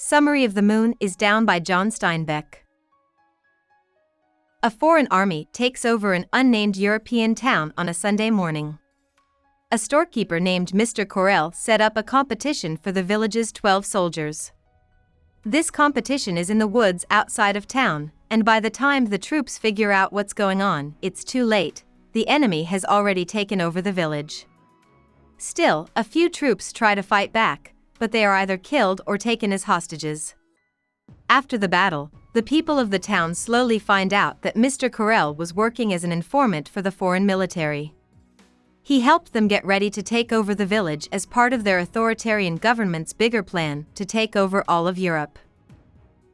Summary of the Moon is Down by John Steinbeck. A foreign army takes over an unnamed European town on a Sunday morning. A storekeeper named Mr. Corell set up a competition for the village's 12 soldiers. This competition is in the woods outside of town, and by the time the troops figure out what's going on, it's too late. The enemy has already taken over the village. Still, a few troops try to fight back, but they are either killed or taken as hostages. After the battle, the people of the town slowly find out that Mr. Corell was working as an informant for the foreign military. He helped them get ready to take over the village as part of their authoritarian government's bigger plan to take over all of Europe.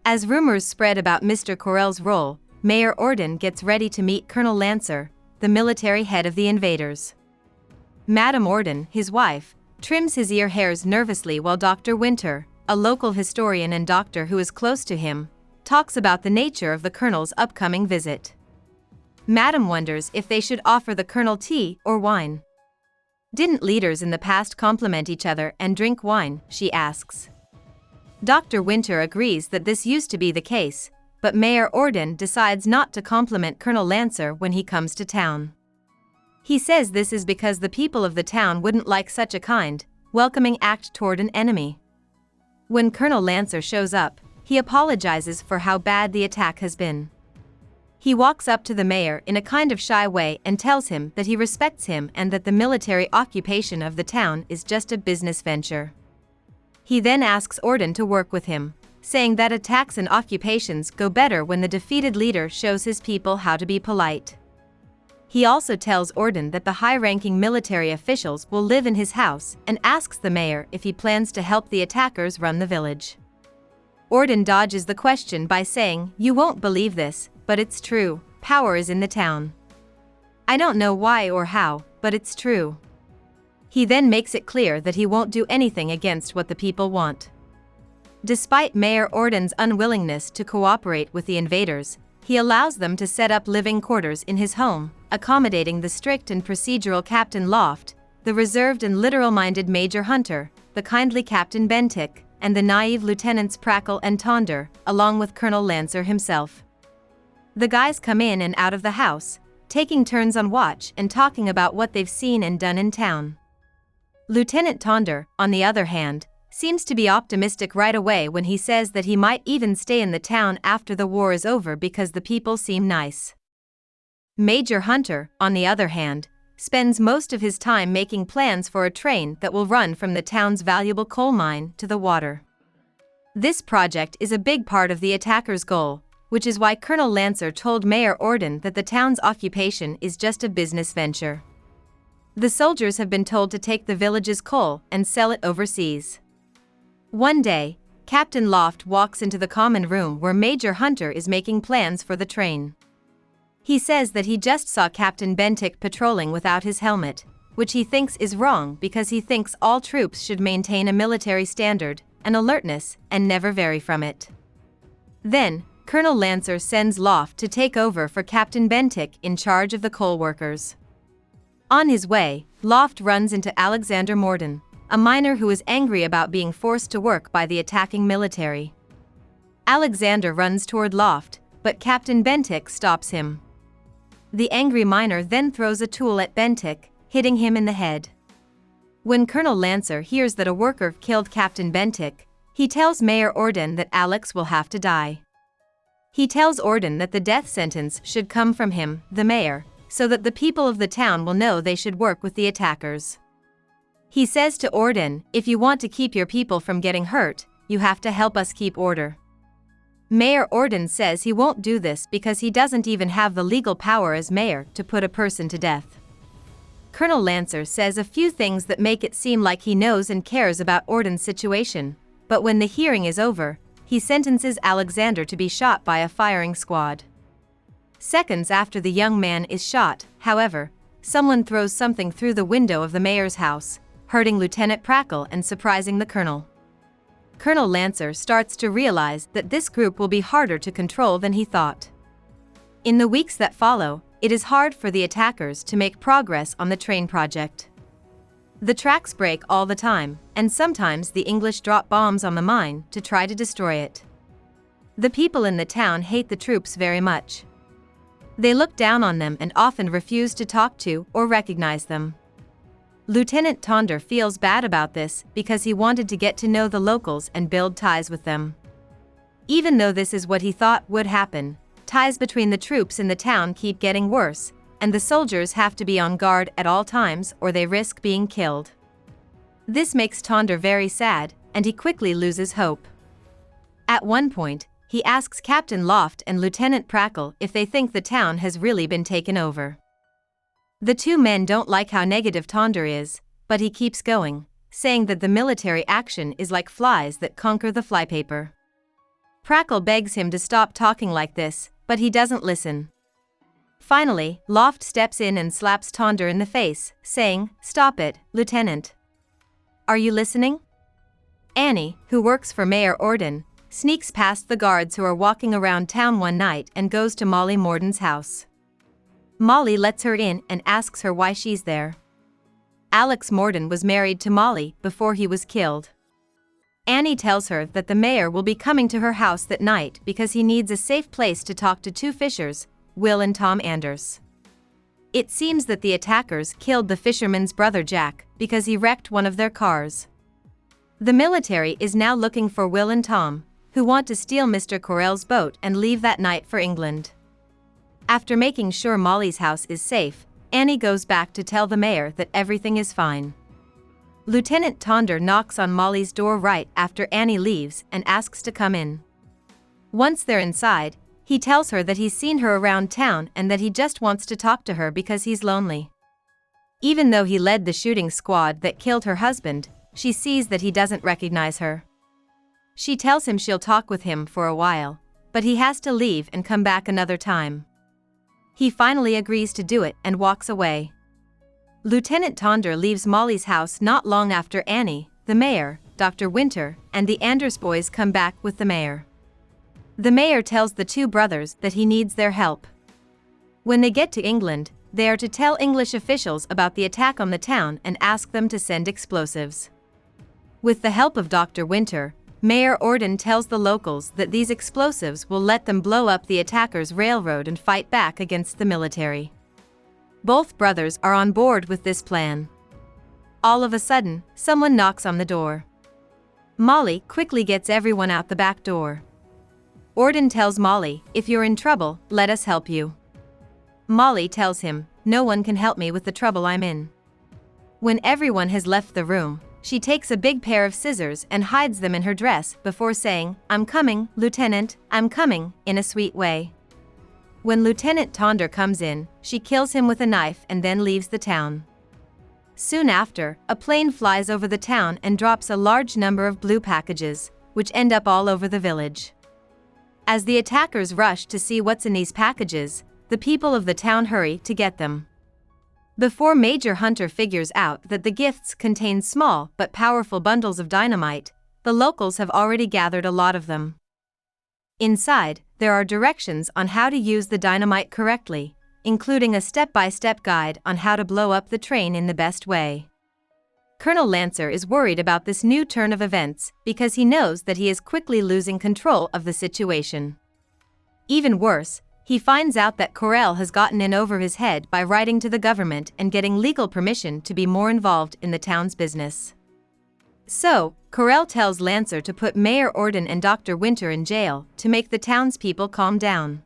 As rumors spread about Mr. Corell's role, Mayor Orden gets ready to meet Colonel Lancer, the military head of the invaders. Madame Orden, his wife, trims his ear hairs nervously while Dr. Winter, a local historian and doctor who is close to him, talks about the nature of the colonel's upcoming visit. Madame wonders if they should offer the colonel tea or wine. Didn't leaders in the past compliment each other and drink wine, she asks. Dr. Winter agrees that this used to be the case, but Mayor Orden decides not to compliment Colonel Lancer when he comes to town. He says this is because the people of the town wouldn't like such a kind, welcoming act toward an enemy. When Colonel Lancer shows up, he apologizes for how bad the attack has been. He walks up to the mayor in a kind of shy way and tells him that he respects him and that the military occupation of the town is just a business venture. He then asks Orden to work with him, saying that attacks and occupations go better when the defeated leader shows his people how to be polite. He also tells Orden that the high-ranking military officials will live in his house and asks the mayor if he plans to help the attackers run the village. Orden dodges the question by saying, "You won't believe this, but it's true, power is in the town. I don't know why or how, but it's true." He then makes it clear that he won't do anything against what the people want. Despite Mayor Orden's unwillingness to cooperate with the invaders, he allows them to set up living quarters in his home, accommodating the strict and procedural Captain Loft, the reserved and literal-minded Major Hunter, the kindly Captain Bentic, and the naive Lieutenants Prackle and Tonder, along with Colonel Lancer himself. The guys come in and out of the house, taking turns on watch and talking about what they've seen and done in town. Lieutenant Tonder, on the other hand, seems to be optimistic right away when he says that he might even stay in the town after the war is over because the people seem nice. Major Hunter, on the other hand, spends most of his time making plans for a train that will run from the town's valuable coal mine to the water. This project is a big part of the attackers' goal, which is why Colonel Lancer told Mayor Orden that the town's occupation is just a business venture. The soldiers have been told to take the village's coal and sell it overseas. One day, Captain Loft walks into the common room where Major Hunter is making plans for the train. He says that he just saw Captain Bentic patrolling without his helmet, which he thinks is wrong because he thinks all troops should maintain a military standard, an alertness, and never vary from it. Then, Colonel Lancer sends Loft to take over for Captain Bentic in charge of the coal workers. On his way, Loft runs into Alexander Morden, a miner who is angry about being forced to work by the attacking military. Alexander runs toward Loft, but Captain Bentic stops him. The angry miner then throws a tool at Bentic, hitting him in the head. When Colonel Lancer hears that a worker killed Captain Bentic, he tells Mayor Orden that Alex will have to die. He tells Orden that the death sentence should come from him, the mayor, so that the people of the town will know they should work with the attackers. He says to Orden, "If you want to keep your people from getting hurt, you have to help us keep order." Mayor Orden says he won't do this because he doesn't even have the legal power as mayor to put a person to death. Colonel Lancer says a few things that make it seem like he knows and cares about Orden's situation, but when the hearing is over, he sentences Alexander to be shot by a firing squad. Seconds after the young man is shot, however, someone throws something through the window of the mayor's house, hurting Lieutenant Prackle and surprising the colonel. Colonel Lancer starts to realize that this group will be harder to control than he thought. In the weeks that follow, it is hard for the attackers to make progress on the train project. The tracks break all the time, and sometimes the English drop bombs on the mine to try to destroy it. The people in the town hate the troops very much. They look down on them and often refuse to talk to or recognize them. Lieutenant Tonder feels bad about this because he wanted to get to know the locals and build ties with them. Even though this is what he thought would happen, ties between the troops in the town keep getting worse, and the soldiers have to be on guard at all times or they risk being killed. This makes Tonder very sad, and he quickly loses hope. At one point, he asks Captain Loft and Lieutenant Prackle if they think the town has really been taken over. The two men don't like how negative Tonder is, but he keeps going, saying that the military action is like flies that conquer the flypaper. Prackle begs him to stop talking like this, but he doesn't listen. Finally, Loft steps in and slaps Tonder in the face, saying, "Stop it, Lieutenant. Are you listening?" Annie, who works for Mayor Orden, sneaks past the guards who are walking around town one night and goes to Molly Morden's house. Molly lets her in and asks her why she's there. Alex Morden was married to Molly before he was killed. Annie tells her that the mayor will be coming to her house that night because he needs a safe place to talk to two fishers, Will and Tom Anders. It seems that the attackers killed the fisherman's brother Jack because he wrecked one of their cars. The military is now looking for Will and Tom, who want to steal Mr. Corell's boat and leave that night for England. After making sure Molly's house is safe, Annie goes back to tell the mayor that everything is fine. Lieutenant Tonder knocks on Molly's door right after Annie leaves and asks to come in. Once they're inside, he tells her that he's seen her around town and that he just wants to talk to her because he's lonely. Even though he led the shooting squad that killed her husband, she sees that he doesn't recognize her. She tells him she'll talk with him for a while, but he has to leave and come back another time. He finally agrees to do it and walks away. Lieutenant Tonder leaves Molly's house not long after Annie, the mayor, Dr. Winter, and the Anders boys come back with the mayor. The mayor tells the two brothers that he needs their help. When they get to England, they are to tell English officials about the attack on the town and ask them to send explosives. With the help of Dr. Winter, Mayor Orden tells the locals that these explosives will let them blow up the attackers' railroad and fight back against the military. Both brothers are on board with this plan. All of a sudden, someone knocks on the door. Molly quickly gets everyone out the back door. Orden tells Molly, "If you're in trouble, let us help you." Molly tells him, "No one can help me with the trouble I'm in." When everyone has left the room, she takes a big pair of scissors and hides them in her dress before saying, "I'm coming, Lieutenant, I'm coming," in a sweet way. When Lieutenant Tonder comes in, she kills him with a knife and then leaves the town. Soon after, a plane flies over the town and drops a large number of blue packages, which end up all over the village. As the attackers rush to see what's in these packages, the people of the town hurry to get them. Before Major Hunter figures out that the gifts contain small but powerful bundles of dynamite, the locals have already gathered a lot of them. Inside, there are directions on how to use the dynamite correctly, including a step-by-step guide on how to blow up the train in the best way. Colonel Lancer is worried about this new turn of events because he knows that he is quickly losing control of the situation. Even worse, he finds out that Corell has gotten in over his head by writing to the government and getting legal permission to be more involved in the town's business. So, Corell tells Lancer to put Mayor Orden and Dr. Winter in jail to make the townspeople calm down.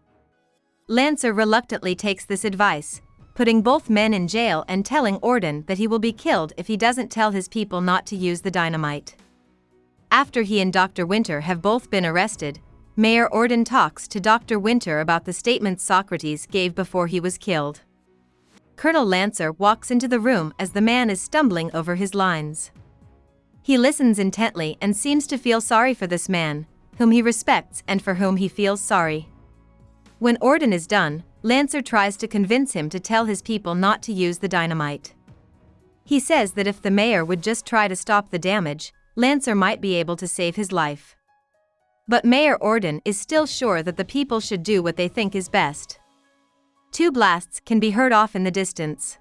Lancer reluctantly takes this advice, putting both men in jail and telling Orden that he will be killed if he doesn't tell his people not to use the dynamite. After he and Dr. Winter have both been arrested, Mayor Orden talks to Dr. Winter about the statements Socrates gave before he was killed. Colonel Lancer walks into the room as the man is stumbling over his lines. He listens intently and seems to feel sorry for this man, whom he respects and for whom he feels sorry. When Orden is done, Lancer tries to convince him to tell his people not to use the dynamite. He says that if the mayor would just try to stop the damage, Lancer might be able to save his life. But Mayor Orden is still sure that the people should do what they think is best. Two blasts can be heard off in the distance.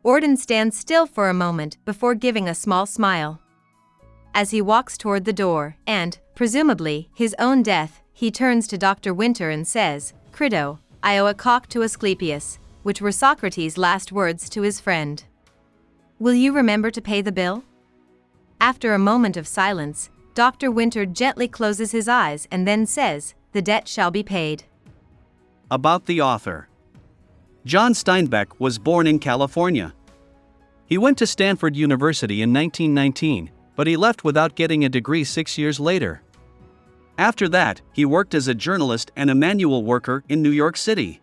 Orden stands still for a moment before giving a small smile. As he walks toward the door, and, presumably, his own death, he turns to Dr. Winter and says, "Crito, I owe a cock to Asclepius," which were Socrates' last words to his friend. "Will you remember to pay the bill?" After a moment of silence, Dr. Winter gently closes his eyes and then says, "The debt shall be paid." About the author. John Steinbeck was born in California. He went to Stanford University in 1919, but he left without getting a degree 6 years later. After that, he worked as a journalist and a manual worker in New York City.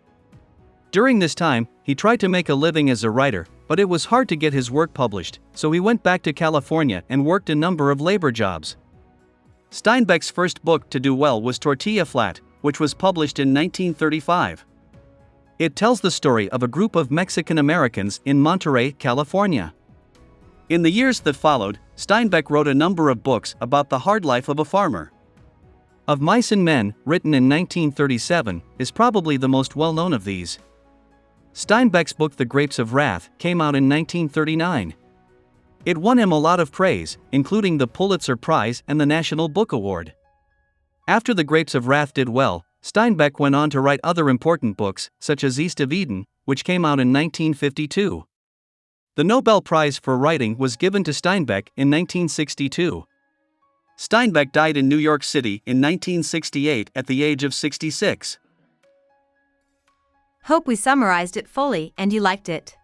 During this time, he tried to make a living as a writer, but it was hard to get his work published, so he went back to California and worked a number of labor jobs. Steinbeck's first book to do well was Tortilla Flat, which was published in 1935. It tells the story of a group of Mexican Americans in Monterey, California. In the years that followed, Steinbeck wrote a number of books about the hard life of a farmer. Of Mice and Men, written in 1937, is probably the most well-known of these. Steinbeck's book The Grapes of Wrath came out in 1939. It won him a lot of praise, including the Pulitzer Prize and the National Book Award. After The Grapes of Wrath did well, Steinbeck went on to write other important books, such as East of Eden, which came out in 1952. The Nobel Prize for Writing was given to Steinbeck in 1962. Steinbeck died in New York City in 1968 at the age of 66. Hope we summarized it fully and you liked it.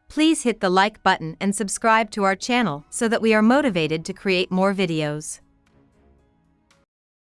Please hit the like button and subscribe to our channel so that we are motivated to create more videos.